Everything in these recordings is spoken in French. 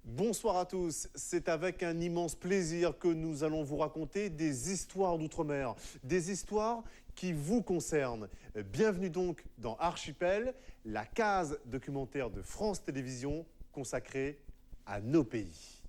Bonsoir à tous, c'est avec un immense plaisir que nous allons vous raconter des histoires d'outre-mer, des histoires qui vous concernent. Bienvenue donc dans Archipel, la case documentaire de France Télévisions consacrée à nos pays.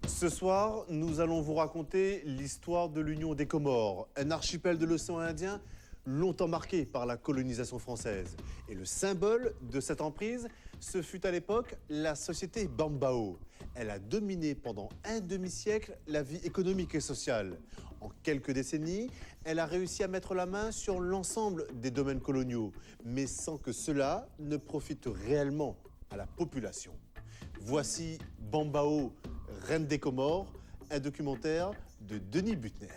Ce soir, nous allons vous raconter l'histoire de l'Union des Comores, un archipel de l'océan Indien longtemps marqué par la colonisation française. Et le symbole de cette emprise, ce fut à l'époque la société Bambao. Elle a dominé pendant un demi-siècle la vie économique et sociale. En quelques décennies, elle a réussi à mettre la main sur l'ensemble des domaines coloniaux, mais sans que cela ne profite réellement à la population. Voici Bambao, Reine des Comores, un documentaire de Denis Butner.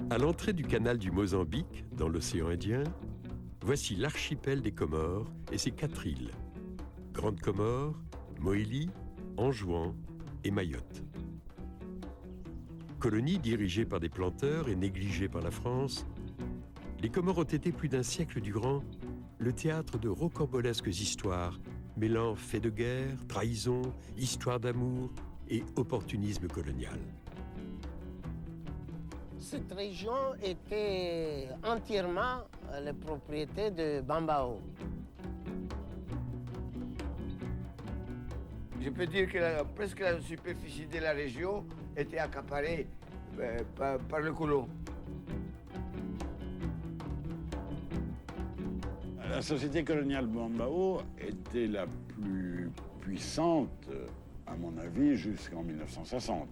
À l'entrée du canal du Mozambique, dans l'océan Indien, voici l'archipel des Comores et ses 4 îles. Grande Comore, Mohéli, Anjouan et Mayotte. Colonie dirigée par des planteurs et négligée par la France, les Comores ont été plus d'un siècle durant le théâtre de rocambolesques histoires mêlant faits de guerre, trahison, histoire d'amour et opportunisme colonial. Cette région était entièrement la propriété de Bambao. Je peux dire que presque la superficie de la région était accaparée par le colon. La société coloniale Bambao était la plus puissante, à mon avis, jusqu'en 1960.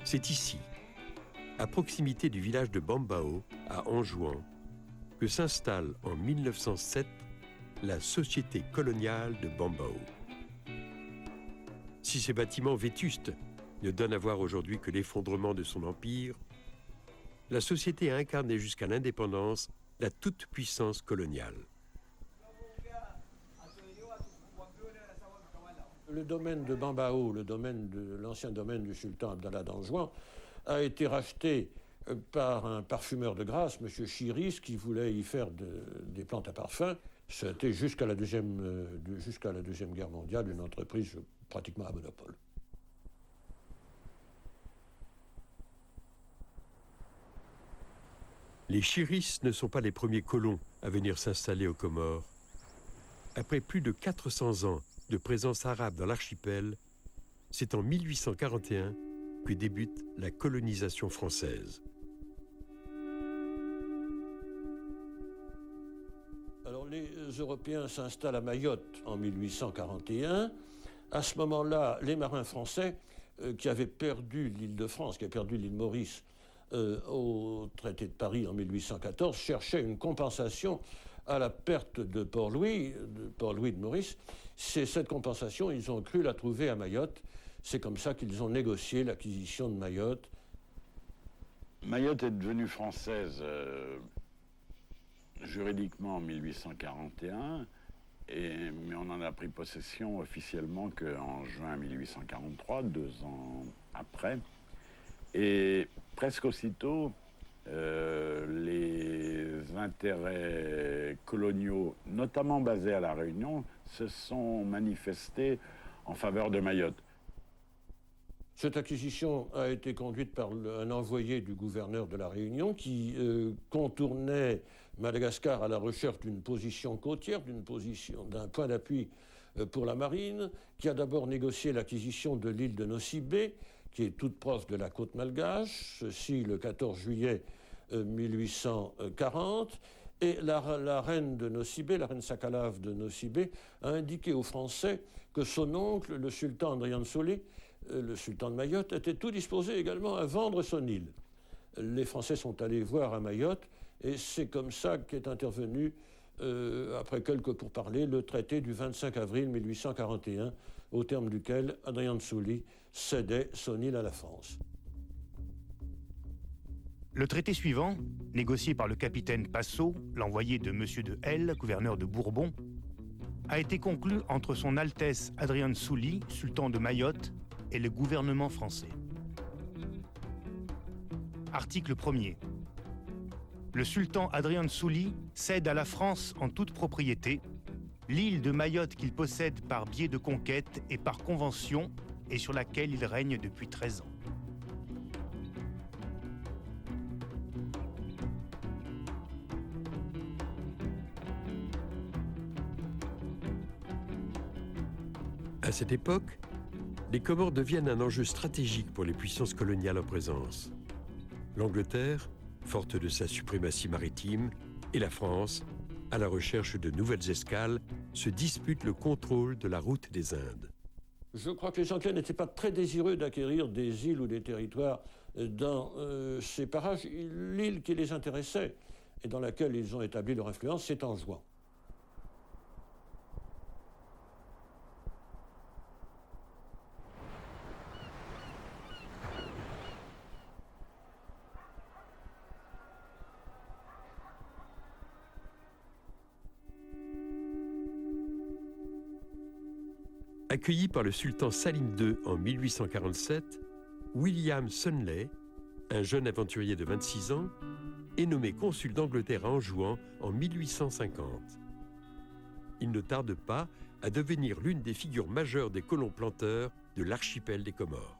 C'est ici, à proximité du village de Bambao, à Anjouan, que s'installe en 1907 la Société coloniale de Bambao. Si ces bâtiments vétustes ne donnent à voir aujourd'hui que l'effondrement de son empire, la société a incarné jusqu'à l'indépendance la toute-puissance coloniale. Le domaine de Bambao, l'ancien domaine du sultan Abdallah d'Anjouan, a été racheté par un parfumeur de grâce, M. Chiris, qui voulait y faire des plantes à parfum. C'était jusqu'à la Deuxième Guerre mondiale une entreprise pratiquement à monopole. Les Chiris ne sont pas les premiers colons à venir s'installer aux Comores. Après plus de 400 ans de présence arabe dans l'archipel, c'est en 1841 que débute la colonisation française. Alors les Européens s'installent à Mayotte en 1841. À ce moment-là, les marins français qui avaient perdu l'île de France, qui avaient perdu l'île Maurice au traité de Paris en 1814, cherchaient une compensation à la perte de Port-Louis de Maurice. C'est cette compensation, ils ont cru la trouver à Mayotte. C'est comme ça qu'ils ont négocié l'acquisition de Mayotte. Mayotte est devenue française juridiquement en 1841, mais on en a pris possession officiellement qu'en juin 1843, 2 ans après. Et presque aussitôt, les intérêts coloniaux, notamment basés à La Réunion, se sont manifestés en faveur de Mayotte. Cette acquisition a été conduite par un envoyé du gouverneur de La Réunion qui contournait Madagascar à la recherche d'une position côtière, d'un point d'appui pour la marine, qui a d'abord négocié l'acquisition de l'île de Nossi-Bé, qui est toute proche de la côte malgache, ceci le 14 juillet 1840, Et la reine de Nosibé, la reine Sakalave de Nosibé, a indiqué aux Français que son oncle, le sultan Adrian Soli, le sultan de Mayotte, était tout disposé également à vendre son île. Les Français sont allés voir à Mayotte, et c'est comme ça qu'est intervenu, après quelques pourparlers, le traité du 25 avril 1841, au terme duquel Adrian Soli cédait son île à la France. Le traité suivant, négocié par le capitaine Passot, l'envoyé de M. de Hell, gouverneur de Bourbon, a été conclu entre son Altesse Adrian Soli, sultan de Mayotte, et le gouvernement français. Article 1er. Le sultan Adrian Soli cède à la France en toute propriété l'île de Mayotte qu'il possède par biais de conquête et par convention et sur laquelle il règne depuis 13 ans. À cette époque, les Comores deviennent un enjeu stratégique pour les puissances coloniales en présence. L'Angleterre, forte de sa suprématie maritime, et la France, à la recherche de nouvelles escales, se disputent le contrôle de la route des Indes. Je crois que les Anglais n'étaient pas très désireux d'acquérir des îles ou des territoires dans ces parages. L'île qui les intéressait et dans laquelle ils ont établi leur influence, c'est Anjouan. Accueilli par le sultan Salim II en 1847, William Sunley, un jeune aventurier de 26 ans, est nommé consul d'Angleterre à Anjouan en 1850. Il ne tarde pas à devenir l'une des figures majeures des colons planteurs de l'archipel des Comores.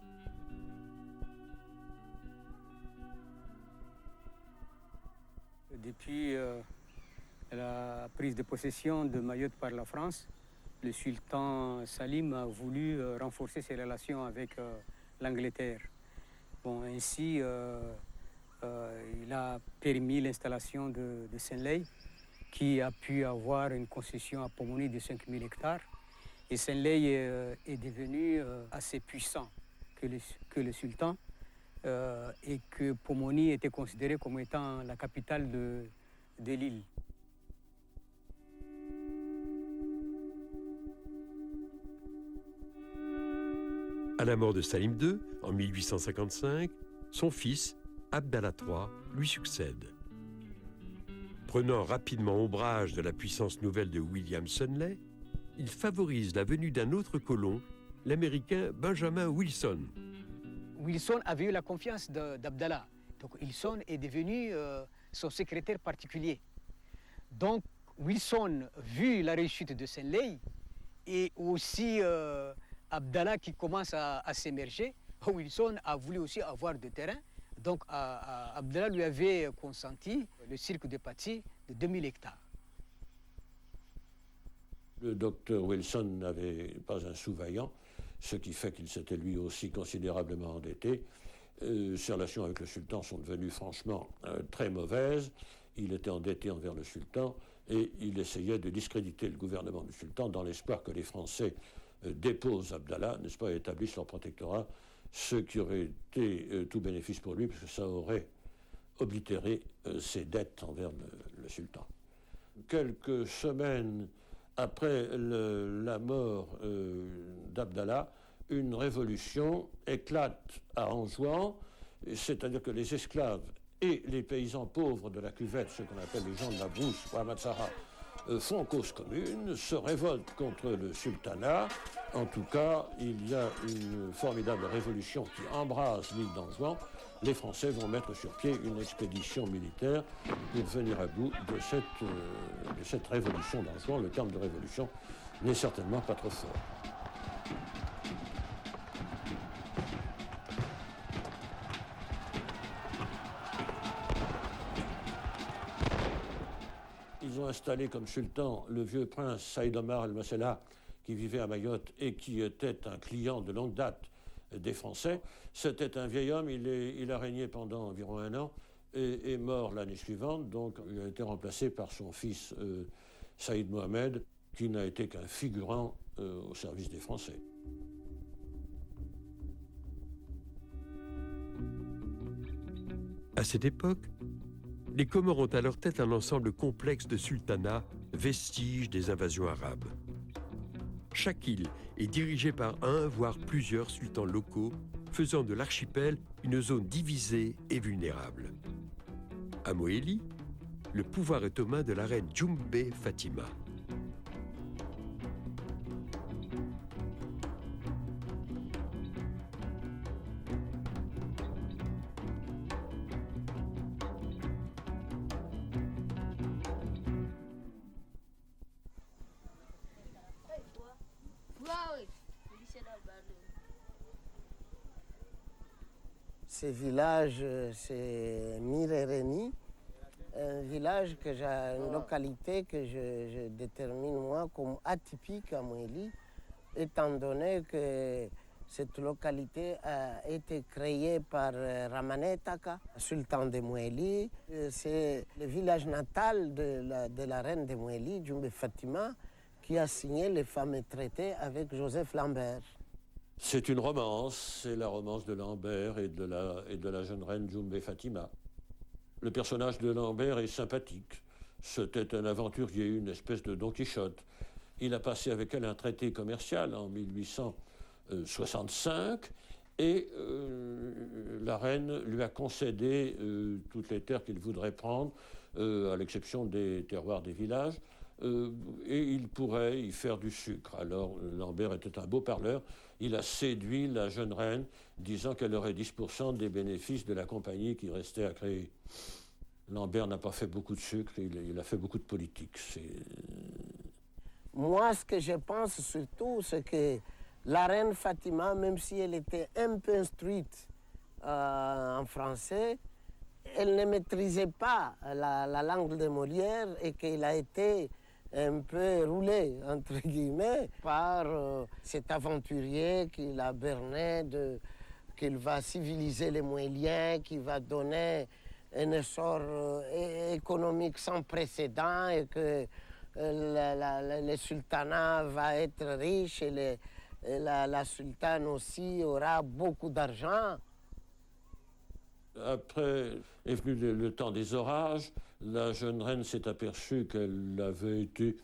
Depuis la prise de possession de Mayotte par la France, le sultan Salim a voulu renforcer ses relations avec l'Angleterre. Bon, ainsi, il a permis l'installation de Senley, qui a pu avoir une concession à Pomoni de 5000 hectares. Et Senley est devenu assez puissant que le sultan, et que Pomoni était considérée comme étant la capitale de l'île. À la mort de Salim II, en 1855, son fils, Abdallah III, lui succède. Prenant rapidement ombrage de la puissance nouvelle de William Sunley, il favorise la venue d'un autre colon, l'Américain Benjamin Wilson. Wilson avait eu la confiance d'Abdallah. Donc Wilson est devenu son secrétaire particulier. Donc Wilson, vu la réussite de Senley, et aussi Abdallah qui commence à s'émerger, Wilson a voulu aussi avoir du terrain. Donc Abdallah lui avait consenti le cirque de Paty de 2000 hectares. Le docteur Wilson n'avait pas un sou vaillant, ce qui fait qu'il s'était lui aussi considérablement endetté. Ses relations avec le sultan sont devenues franchement très mauvaises. Il était endetté envers le sultan et il essayait de discréditer le gouvernement du sultan dans l'espoir que les Français déposent Abdallah, n'est-ce pas, et établissent leur protectorat, ce qui aurait été tout bénéfice pour lui, parce que ça aurait oblitéré ses dettes envers le sultan. Quelques semaines après la mort d'Abdallah, une révolution éclate à Anjouan, c'est-à-dire que les esclaves et les paysans pauvres de la cuvette, ceux qu'on appelle les gens de la brousse, Wamatsara, font cause commune, se révoltent contre le sultanat. En tout cas, il y a une formidable révolution qui embrase l'île d'Anjouan. Les Français vont mettre sur pied une expédition militaire pour venir à bout de cette révolution d'Anjouan. Le terme de révolution n'est certainement pas trop fort. Ils ont installé comme sultan le vieux prince Saïd Omar el-Masselah, qui vivait à Mayotte et qui était un client de longue date des Français. C'était un vieil homme, il a régné pendant environ 1 an, est mort l'année suivante, donc il a été remplacé par son fils Saïd Mohamed, qui n'a été qu'un figurant au service des Français. À cette époque, les Comores ont à leur tête un ensemble complexe de sultanats, vestiges des invasions arabes. Chaque île est dirigée par un, voire plusieurs sultans locaux, faisant de l'archipel une zone divisée et vulnérable. À Mohéli, le pouvoir est aux mains de la reine Djoumbé Fatima. Ce village, c'est Mirereni, un village une localité que je détermine moi comme atypique à Mohéli, étant donné que cette localité a été créée par Ramané Taka, sultan de Mohéli. C'est le village natal de la reine de Mohéli, Djoumbé Fatima, qui a signé les fameux traités avec Joseph Lambert. C'est une romance, c'est la romance de Lambert et de la jeune reine Djoumbé Fatima. Le personnage de Lambert est sympathique. C'était un aventurier, une espèce de Don Quichotte. Il a passé avec elle un traité commercial en 1865 et la reine lui a concédé toutes les terres qu'il voudrait prendre, à l'exception des terroirs des villages. Et il pourrait y faire du sucre. Alors Lambert était un beau parleur. Il a séduit la jeune reine, disant qu'elle aurait 10% des bénéfices de la compagnie qui restait à créer. Lambert n'a pas fait beaucoup de sucre, il a fait beaucoup de politique. Moi, ce que je pense surtout, c'est que la reine Fatima, même si elle était un peu instruite en français, elle ne maîtrisait pas la langue de Molière et qu'elle a été un peu roulé, entre guillemets, par cet aventurier qui l'a berné, qu'il va civiliser les Mohéliens, qui va donner un essor économique sans précédent et que le sultanat va être riche et la sultane aussi aura beaucoup d'argent. Après est venu le temps des orages. La jeune reine s'est aperçue qu'elle avait été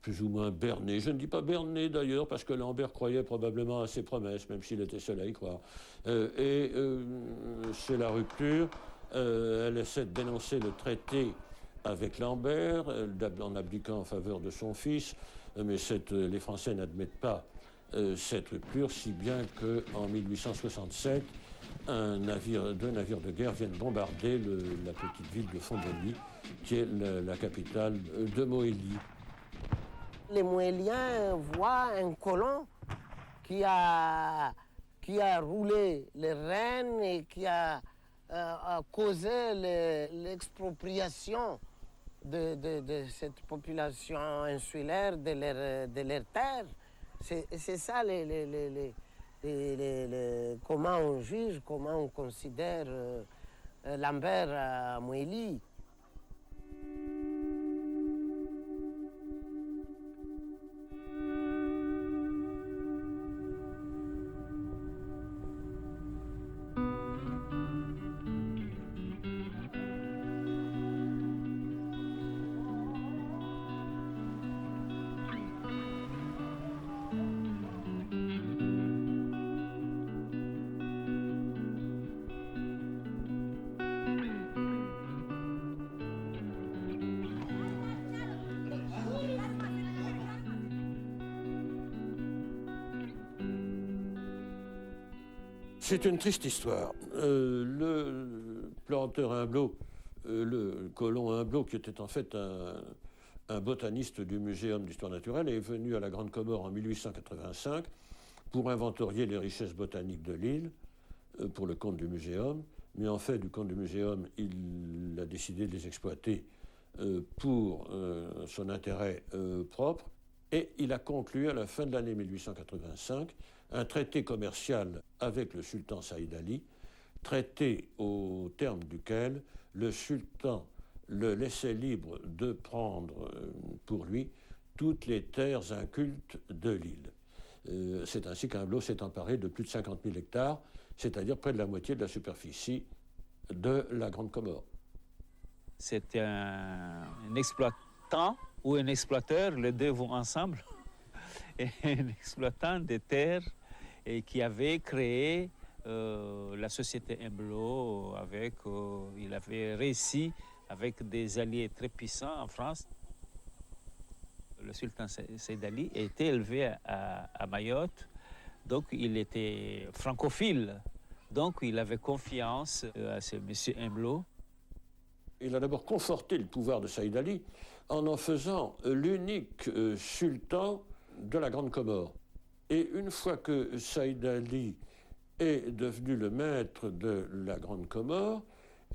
plus ou moins bernée. Je ne dis pas bernée d'ailleurs, parce que Lambert croyait probablement à ses promesses, même s'il était seul à y croire. C'est la rupture. Elle essaie de dénoncer le traité avec Lambert, en abdiquant en faveur de son fils, mais les Français n'admettent pas cette rupture, si bien qu'en 1867, deux navires de guerre viennent bombarder la petite ville de Fondoigny, qui est la capitale de Mohéli. Les Mohéliens voient un colon qui a roulé les reines et qui a causé l'expropriation de cette population insulaire de leur terre. C'est ça comment on juge, comment on considère Lambert à Mohéli. C'est une triste histoire. Le planteur Humblot, le colon Humblot, qui était en fait un botaniste du Muséum d'histoire naturelle, est venu à la Grande Comore en 1885 pour inventorier les richesses botaniques de l'île pour le compte du Muséum. Mais en fait, du compte du Muséum, il a décidé de les exploiter pour son intérêt propre. Et il a conclu à la fin de l'année 1885 un traité commercial avec le sultan Saïd Ali traité au terme duquel le sultan le laissait libre de prendre pour lui toutes les terres incultes de l'île. C'est ainsi qu'Humblo s'est emparé de plus de 50 000 hectares, c'est-à-dire près de la moitié de la superficie de la Grande Comore. C'était un exploitant ou un exploiteur, les deux vont ensemble, et un exploitant des terres et qui avait créé la société Humblo avec, il avait réussi avec des alliés très puissants en France. Le sultan Saïd Ali était élevé à Mayotte, donc il était francophile, donc il avait confiance à ce monsieur Humblo. Il a d'abord conforté le pouvoir de Saïd Ali en faisant l'unique sultan de la Grande Comore. Et une fois que Saïd Ali est devenu le maître de la Grande Comore,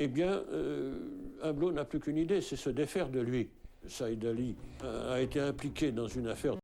eh bien, Humblo n'a plus qu'une idée, c'est se défaire de lui. Saïd Ali a été impliqué dans une affaire